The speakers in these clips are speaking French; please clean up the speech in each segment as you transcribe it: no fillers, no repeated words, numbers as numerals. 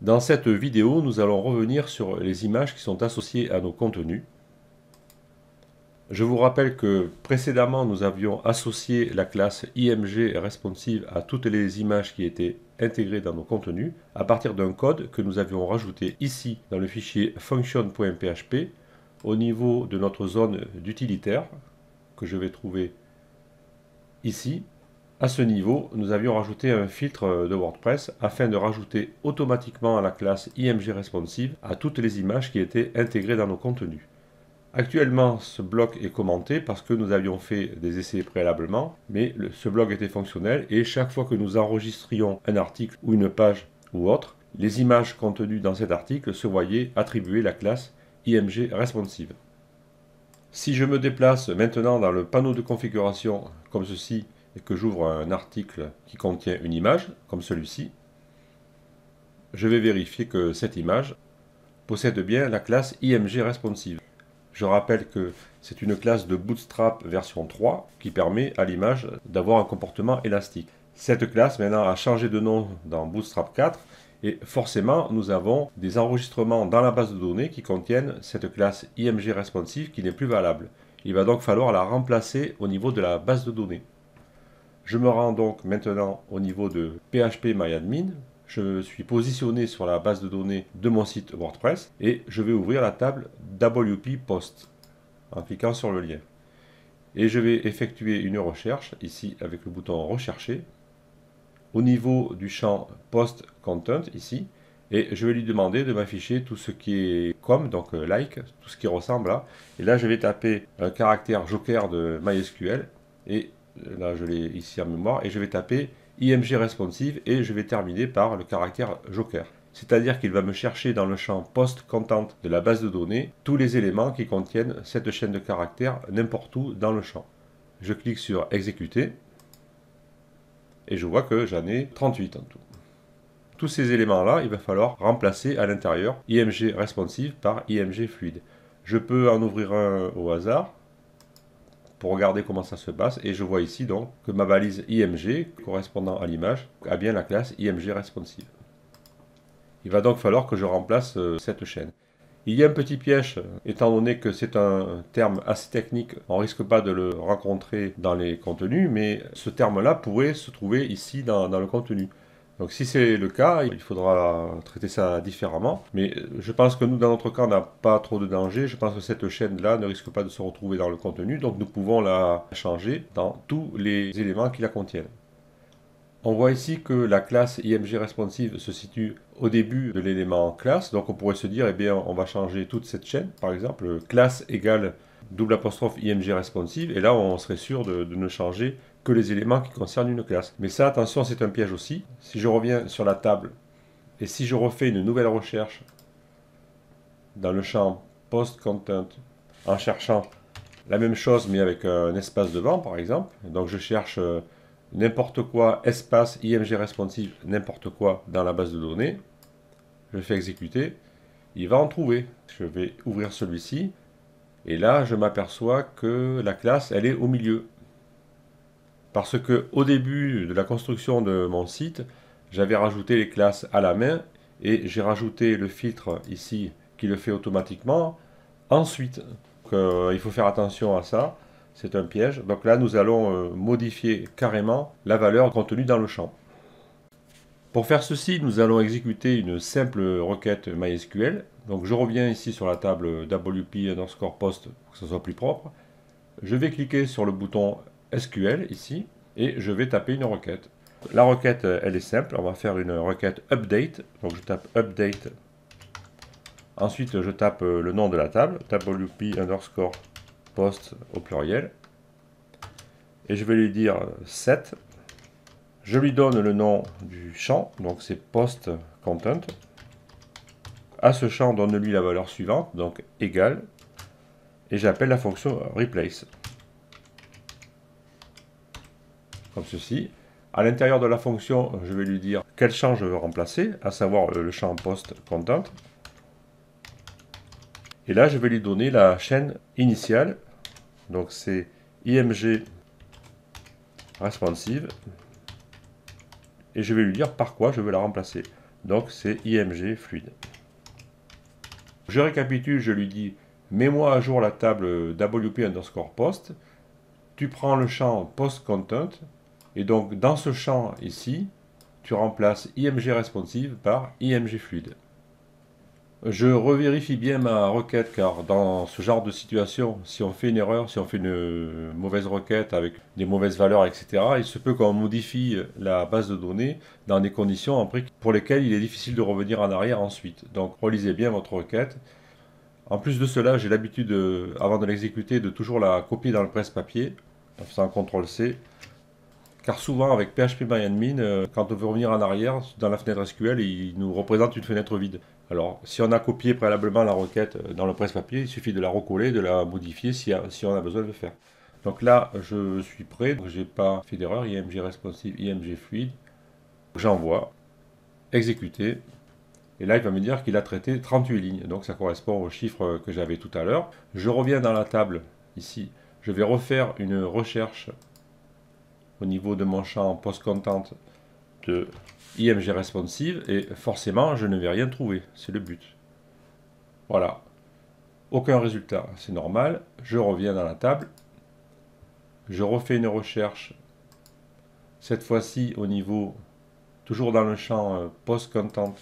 Dans cette vidéo, nous allons revenir sur les images qui sont associées à nos contenus. Je vous rappelle que précédemment, nous avions associé la classe IMG responsive à toutes les images qui étaient intégrées dans nos contenus à partir d'un code que nous avions rajouté ici dans le fichier function.php au niveau de notre zone d'utilitaire que je vais trouver ici. À ce niveau, nous avions rajouté un filtre de WordPress afin de rajouter automatiquement la classe IMG responsive à toutes les images qui étaient intégrées dans nos contenus. Actuellement, ce bloc est commenté parce que nous avions fait des essais préalablement, mais ce bloc était fonctionnel et chaque fois que nous enregistrions un article ou une page ou autre, les images contenues dans cet article se voyaient attribuer la classe IMG responsive. Si je me déplace maintenant dans le panneau de configuration comme ceci et que j'ouvre un article qui contient une image, comme celui-ci, je vais vérifier que cette image possède bien la classe IMG responsive. Je rappelle que c'est une classe de Bootstrap version 3 qui permet à l'image d'avoir un comportement élastique. Cette classe maintenant a changé de nom dans Bootstrap 4 et forcément nous avons des enregistrements dans la base de données qui contiennent cette classe IMG responsive qui n'est plus valable. Il va donc falloir la remplacer au niveau de la base de données. Je me rends donc maintenant au niveau de phpMyAdmin. Je suis positionné sur la base de données de mon site WordPress et je vais ouvrir la table WP Post en cliquant sur le lien. Et je vais effectuer une recherche ici avec le bouton rechercher au niveau du champ Post Content ici et je vais lui demander de m'afficher tout ce qui est comme, donc like, tout ce qui ressemble à. Et là je vais taper un caractère joker de MySQL et là je l'ai ici en mémoire, et je vais taper IMG responsive et je vais terminer par le caractère joker. C'est-à-dire qu'il va me chercher dans le champ post content de la base de données tous les éléments qui contiennent cette chaîne de caractères n'importe où dans le champ. Je clique sur exécuter et je vois que j'en ai 38 en tout. Tous ces éléments-là, il va falloir remplacer à l'intérieur IMG responsive par IMG fluide. Je peux en ouvrir un au hasard pour regarder comment ça se passe, et je vois ici donc que ma balise IMG correspondant à l'image a bien la classe IMG responsive. Il va donc falloir que je remplace cette chaîne. Il y a un petit piège, étant donné que c'est un terme assez technique, on ne risque pas de le rencontrer dans les contenus, mais ce terme-là pourrait se trouver ici dans le contenu. Donc si c'est le cas, il faudra traiter ça différemment. Mais je pense que nous, dans notre cas, on n'a pas trop de danger. Je pense que cette chaîne-là ne risque pas de se retrouver dans le contenu. Donc nous pouvons la changer dans tous les éléments qui la contiennent. On voit ici que la classe IMG responsive se situe au début de l'élément classe. Donc on pourrait se dire, eh bien, on va changer toute cette chaîne. Par exemple, classe égale $IMG responsive. Et là, on serait sûr de ne changer que les éléments qui concernent une classe. Mais ça, attention, c'est un piège aussi. Si je reviens sur la table et si je refais une nouvelle recherche dans le champ Post Content en cherchant la même chose mais avec un espace devant par exemple, donc je cherche n'importe quoi, espace IMG responsive, n'importe quoi dans la base de données, je fais exécuter, il va en trouver. Je vais ouvrir celui-ci et là je m'aperçois que la classe elle est au milieu. Parce que au début de la construction de mon site, j'avais rajouté les classes à la main et j'ai rajouté le filtre ici qui le fait automatiquement. Ensuite, il faut faire attention à ça, c'est un piège. Donc là, nous allons modifier carrément la valeur contenue dans le champ. Pour faire ceci, nous allons exécuter une simple requête MySQL. Donc je reviens ici sur la table WP_post pour que ce soit plus propre. Je vais cliquer sur le bouton SQL ici et je vais taper une requête. La requête, elle est simple, on va faire une requête update. Donc je tape update. Ensuite, je tape le nom de la table, WP_post au pluriel. Et je vais lui dire set. Je lui donne le nom du champ, donc c'est post content. À ce champ, donne-lui la valeur suivante, donc égale. Et j'appelle la fonction replace. Comme ceci. À l'intérieur de la fonction, je vais lui dire quel champ je veux remplacer, à savoir le champ post content. Et là, je vais lui donner la chaîne initiale. Donc c'est IMG responsive. Et je vais lui dire par quoi je veux la remplacer. Donc c'est IMG fluide. Je récapitule, je lui dis, mets-moi à jour la table WP underscore post. Tu prends le champ post content. Et donc dans ce champ ici, tu remplaces IMG responsive par IMG fluide. Je revérifie bien ma requête car dans ce genre de situation, si on fait une erreur, si on fait une mauvaise requête avec des mauvaises valeurs, etc., il se peut qu'on modifie la base de données dans des conditions pour lesquelles il est difficile de revenir en arrière ensuite. Donc relisez bien votre requête. En plus de cela, j'ai l'habitude, avant de l'exécuter, de toujours la copier dans le presse-papier en faisant un CTRL-C. Car souvent avec PHP-MyAdmin, quand on veut revenir en arrière, dans la fenêtre SQL, il nous représente une fenêtre vide. Alors, si on a copié préalablement la requête dans le presse-papier, il suffit de la recoller, de la modifier si on a besoin de le faire. Donc là, je suis prêt, je n'ai pas fait d'erreur, IMG responsive, IMG fluide. J'envoie, exécuter, et là il va me dire qu'il a traité 38 lignes, donc ça correspond au chiffre que j'avais tout à l'heure. Je reviens dans la table, ici, je vais refaire une recherche au niveau de mon champ post-content de IMG responsive et forcément je ne vais rien trouver, c'est le but. Voilà, aucun résultat, c'est normal. Je reviens dans la table, je refais une recherche, cette fois-ci au niveau, toujours dans le champ post-content,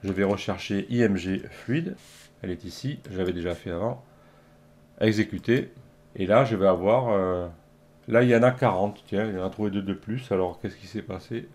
je vais rechercher IMG fluide, elle est ici, j'avais déjà fait avant, exécuter, et là je vais avoir... là, il y en a 40. Tiens, il en a trouvé 2 de plus. Alors, qu'est-ce qui s'est passé?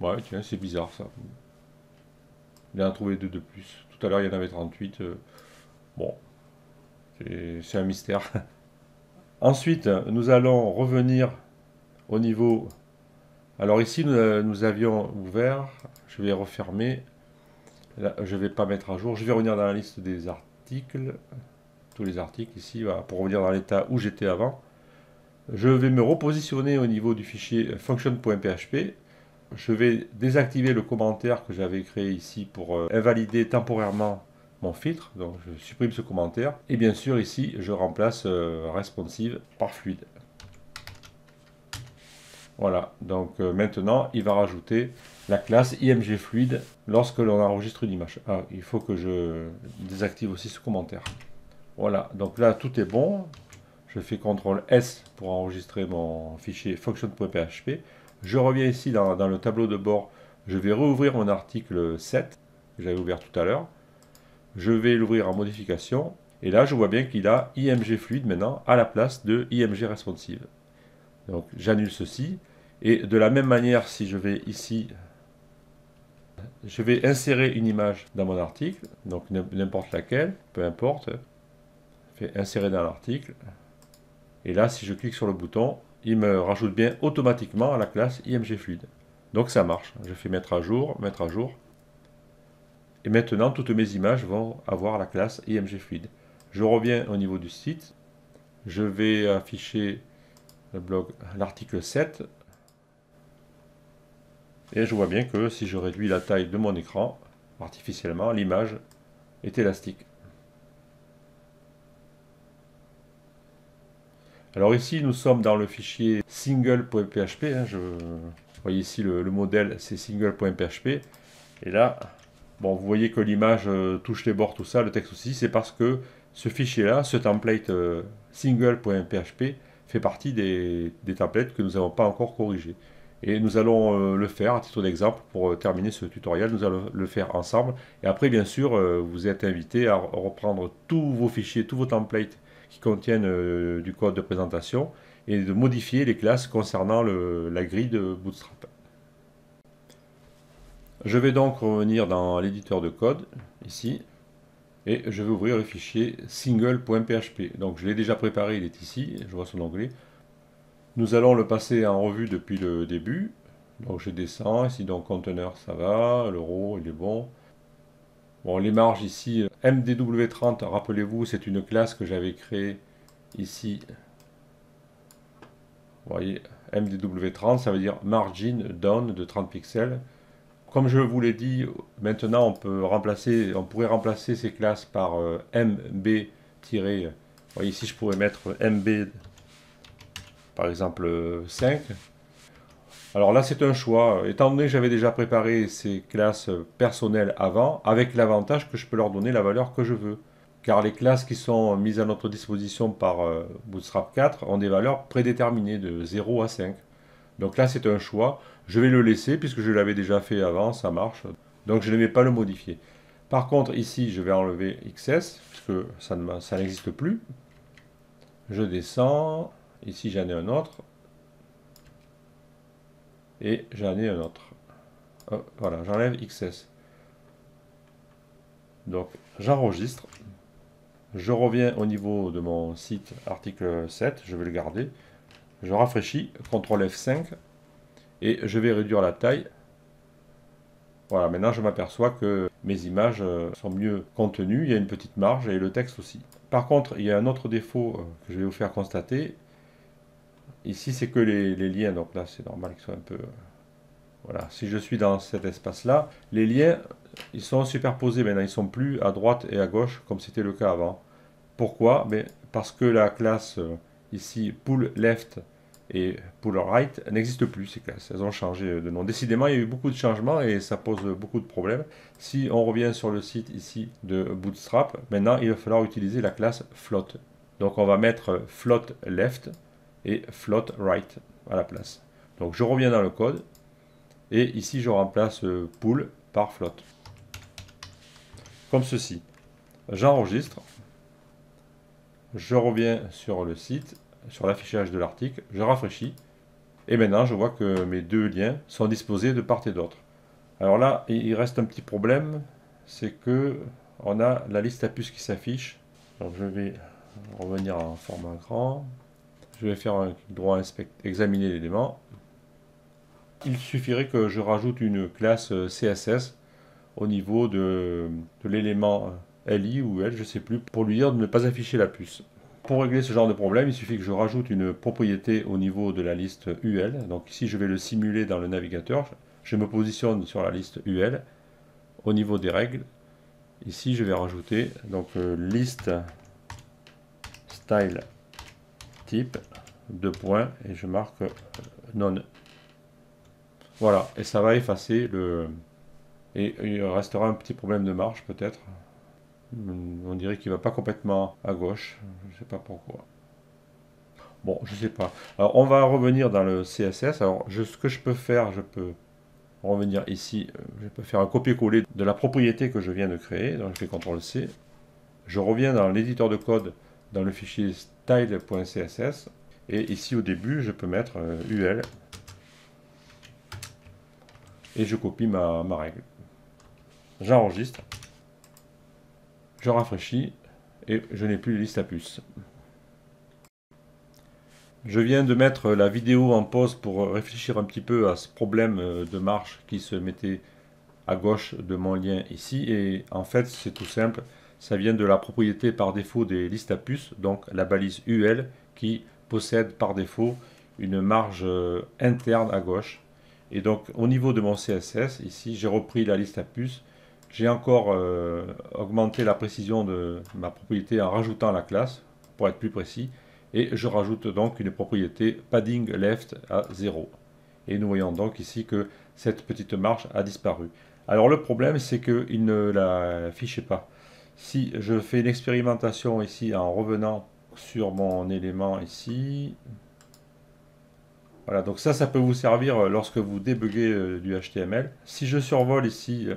Ouais, tiens, c'est bizarre ça. Il en a trouvé 2 de plus. Tout à l'heure, il y en avait 38. Bon, c'est un mystère. Ensuite, nous allons revenir au niveau... Alors ici, nous avions ouvert. Je vais refermer. Là, je ne vais pas mettre à jour. Je vais revenir dans la liste des articles. Tous les articles ici, voilà, pour revenir dans l'état où j'étais avant. Je vais me repositionner au niveau du fichier function.php. Je vais désactiver le commentaire que j'avais créé ici pour invalider temporairement mon filtre. Donc je supprime ce commentaire. Et bien sûr ici, je remplace responsive par fluide. Voilà, donc maintenant, il va rajouter la classe IMG fluide lorsque l'on enregistre une image. Ah, il faut que je désactive aussi ce commentaire. Voilà, donc là, tout est bon. Je fais CTRL S pour enregistrer mon fichier function.php. Je reviens ici dans le tableau de bord. Je vais rouvrir mon article 7 que j'avais ouvert tout à l'heure. Je vais l'ouvrir en modification. Et là, je vois bien qu'il a IMG fluide maintenant à la place de IMG responsive. Donc, j'annule ceci. Et de la même manière, si je vais ici, je vais insérer une image dans mon article. Donc, n'importe laquelle, peu importe. Je fais insérer dans l'article. Et là, si je clique sur le bouton, il me rajoute bien automatiquement à la classe IMG fluide. Donc ça marche. Je fais mettre à jour, mettre à jour. Et maintenant, toutes mes images vont avoir la classe IMG fluide. Je reviens au niveau du site. Je vais afficher le blog, l'article 7. Et je vois bien que si je réduis la taille de mon écran, artificiellement, l'image est élastique. Alors ici, nous sommes dans le fichier single.php. Vous voyez ici le modèle, c'est single.php. Et là, bon, vous voyez que l'image touche les bords, tout ça, le texte aussi. C'est parce que ce fichier-là, ce template single.php, fait partie des templates que nous n'avons pas encore corrigés. Et nous allons le faire à titre d'exemple pour terminer ce tutoriel. Nous allons le faire ensemble. Et après, bien sûr, vous êtes invité à reprendre tous vos fichiers, tous vos templates qui contiennent du code de présentation et de modifier les classes concernant la grille de Bootstrap. Je vais donc revenir dans l'éditeur de code, ici, et je vais ouvrir le fichier single.php. Donc je l'ai déjà préparé, il est ici, je vois son onglet. Nous allons le passer en revue depuis le début. Donc je descends, ici donc conteneur ça va, le row il est bon. Bon, les marges ici, MDW30, rappelez-vous, c'est une classe que j'avais créée ici. Vous voyez, MDW30, ça veut dire margin down de 30 pixels. Comme je vous l'ai dit, maintenant on pourrait remplacer ces classes par MB. Vous voyez ici, je pourrais mettre MB, par exemple 5. Alors là, c'est un choix. Étant donné que j'avais déjà préparé ces classes personnelles avant, avec l'avantage que je peux leur donner la valeur que je veux. Car les classes qui sont mises à notre disposition par Bootstrap 4 ont des valeurs prédéterminées de 0 à 5. Donc là, c'est un choix. Je vais le laisser puisque je l'avais déjà fait avant, ça marche. Donc je ne vais pas le modifier. Par contre, ici, je vais enlever XS puisque ça n'existe plus. Je descends. Ici, j'en ai un autre. Et j'en ai un autre. Oh, voilà, j'enlève XS. Donc, j'enregistre. Je reviens au niveau de mon site article 7. Je vais le garder. Je rafraîchis. CTRL F5. Et je vais réduire la taille. Voilà, maintenant je m'aperçois que mes images sont mieux contenues. Il y a une petite marge et le texte aussi. Par contre, il y a un autre défaut que je vais vous faire constater. Ici, c'est que les liens. Donc là, c'est normal qu'ils soient un peu... Voilà, si je suis dans cet espace-là, les liens, ils sont superposés maintenant, ils sont plus à droite et à gauche comme c'était le cas avant. Pourquoi? Parce que la classe ici, pull left et pull right, n'existe plus ces classes, elles ont changé de nom. Décidément, il y a eu beaucoup de changements et ça pose beaucoup de problèmes. Si on revient sur le site ici de Bootstrap, maintenant il va falloir utiliser la classe float. Donc on va mettre float left et float right à la place. Donc je reviens dans le code. Et ici, je remplace pull par float. Comme ceci. J'enregistre. Je reviens sur le site, sur l'affichage de l'article. Je rafraîchis. Et maintenant, je vois que mes deux liens sont disposés de part et d'autre. Alors là, il reste un petit problème. C'est que on a la liste à puces qui s'affiche. Donc je vais revenir en format grand. Je vais faire un droit examiner l'élément. Il suffirait que je rajoute une classe CSS au niveau de l'élément LI ou L, je ne sais plus, pour lui dire de ne pas afficher la puce. Pour régler ce genre de problème, il suffit que je rajoute une propriété au niveau de la liste UL. Donc ici, je vais le simuler dans le navigateur. Je me positionne sur la liste UL. Au niveau des règles, ici, je vais rajouter donc liste style type, deux points, et je marque none. Voilà, et ça va effacer le... Et il restera un petit problème de marge peut-être. On dirait qu'il ne va pas complètement à gauche. Je ne sais pas pourquoi. Bon, je ne sais pas. Alors, on va revenir dans le CSS. Alors, ce que je peux faire, je peux revenir ici. Je peux faire un copier-coller de la propriété que je viens de créer. Donc, je fais CTRL-C. Je reviens dans l'éditeur de code, dans le fichier style.css. Et ici, au début, je peux mettre UL. Et je copie ma règle. J'enregistre. Je rafraîchis et je n'ai plus les listes à puces. Je viens de mettre la vidéo en pause pour réfléchir un petit peu à ce problème de marche qui se mettait à gauche de mon lien ici. Et en fait, c'est tout simple. Ça vient de la propriété par défaut des listes à puces, donc la balise UL qui possède par défaut une marge interne à gauche. Et donc au niveau de mon CSS, ici j'ai repris la liste à puces. J'ai encore augmenté la précision de ma propriété en rajoutant la classe, pour être plus précis. Et je rajoute donc une propriété padding left à 0. Et nous voyons donc ici que cette petite marge a disparu. Alors le problème, c'est qu'il ne l'affichait pas. Si je fais une expérimentation ici en revenant sur mon élément ici, voilà, donc ça peut vous servir lorsque vous débuguez du HTML. Si je survole ici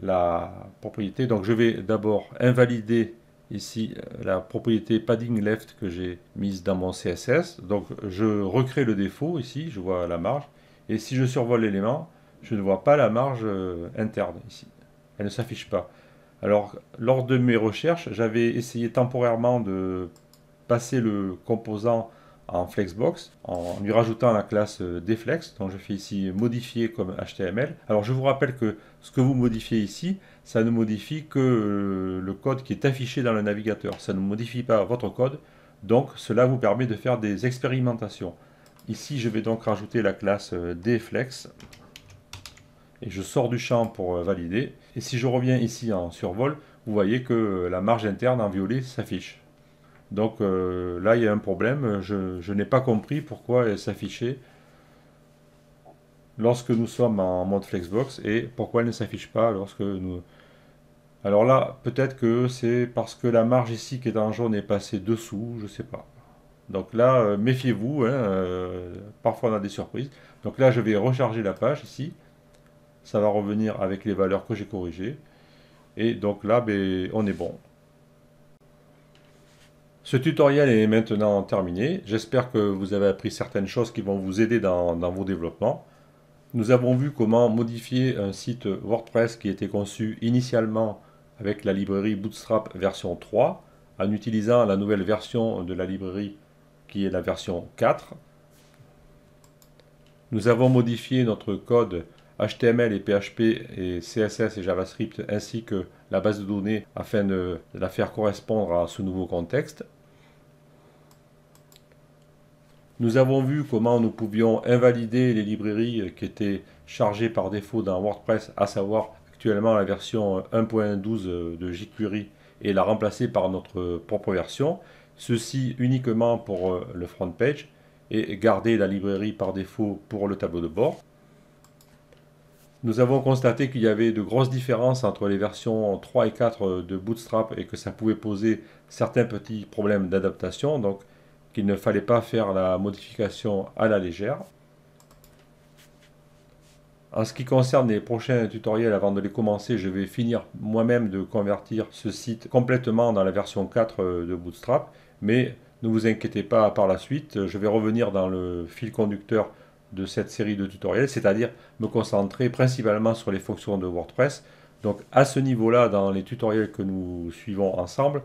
la propriété, donc je vais d'abord invalider ici la propriété padding left que j'ai mise dans mon CSS. Donc je recrée le défaut ici, je vois la marge. Et si je survole l'élément, je ne vois pas la marge interne ici. Elle ne s'affiche pas. Alors lors de mes recherches, j'avais essayé temporairement de passer le composant en Flexbox en lui rajoutant la classe deflex, dont je fais ici modifier comme HTML. Alors je vous rappelle que ce que vous modifiez ici, ça ne modifie que le code qui est affiché dans le navigateur. Ça ne modifie pas votre code, donc cela vous permet de faire des expérimentations. Ici, je vais donc rajouter la classe deflex et je sors du champ pour valider. Et si je reviens ici en survol, vous voyez que la marge interne en violet s'affiche. Donc là, il y a un problème. Je n'ai pas compris pourquoi elle s'affichait lorsque nous sommes en mode Flexbox et pourquoi elle ne s'affiche pas lorsque nous... Alors là, peut-être que c'est parce que la marge ici qui est en jaune est passée dessous, je sais pas. Donc là, méfiez-vous, hein, parfois on a des surprises. Donc là, je vais recharger la page ici. Ça va revenir avec les valeurs que j'ai corrigées. Et donc là, ben, on est bon. Ce tutoriel est maintenant terminé. J'espère que vous avez appris certaines choses qui vont vous aider dans vos développements. Nous avons vu comment modifier un site WordPress qui était conçu initialement avec la librairie Bootstrap version 3 en utilisant la nouvelle version de la librairie qui est la version 4. Nous avons modifié notre code HTML et PHP et CSS et JavaScript ainsi que la base de données afin de la faire correspondre à ce nouveau contexte. Nous avons vu comment nous pouvions invalider les librairies qui étaient chargées par défaut dans WordPress, à savoir actuellement la version 1.12 de jQuery et la remplacer par notre propre version. Ceci uniquement pour le front page et garder la librairie par défaut pour le tableau de bord. Nous avons constaté qu'il y avait de grosses différences entre les versions 3 et 4 de Bootstrap et que ça pouvait poser certains petits problèmes d'adaptation, donc qu'il ne fallait pas faire la modification à la légère. En ce qui concerne les prochains tutoriels, avant de les commencer, je vais finir moi-même de convertir ce site complètement dans la version 4 de Bootstrap, mais ne vous inquiétez pas par la suite, je vais revenir dans le fil conducteur de cette série de tutoriels, c'est-à-dire me concentrer principalement sur les fonctions de WordPress. Donc à ce niveau-là, dans les tutoriels que nous suivons ensemble,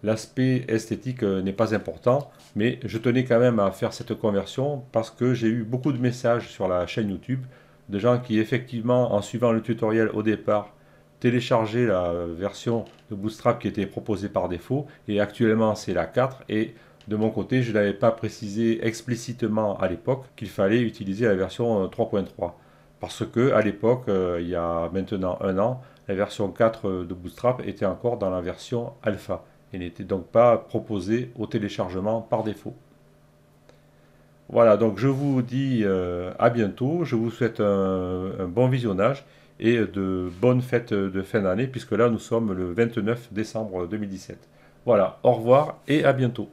l'aspect esthétique n'est pas important, mais je tenais quand même à faire cette conversion parce que j'ai eu beaucoup de messages sur la chaîne YouTube de gens qui effectivement, en suivant le tutoriel au départ, téléchargeaient la version de Bootstrap qui était proposée par défaut, et actuellement c'est la 4, et de mon côté, je ne l'avais pas précisé explicitement à l'époque qu'il fallait utiliser la version 3.3. Parce que à l'époque, il y a maintenant un an, la version 4 de Bootstrap était encore dans la version alpha et n'était donc pas proposée au téléchargement par défaut. Voilà, donc je vous dis à bientôt, je vous souhaite un bon visionnage et de bonnes fêtes de fin d'année puisque là nous sommes le 29 décembre 2017. Voilà, au revoir et à bientôt.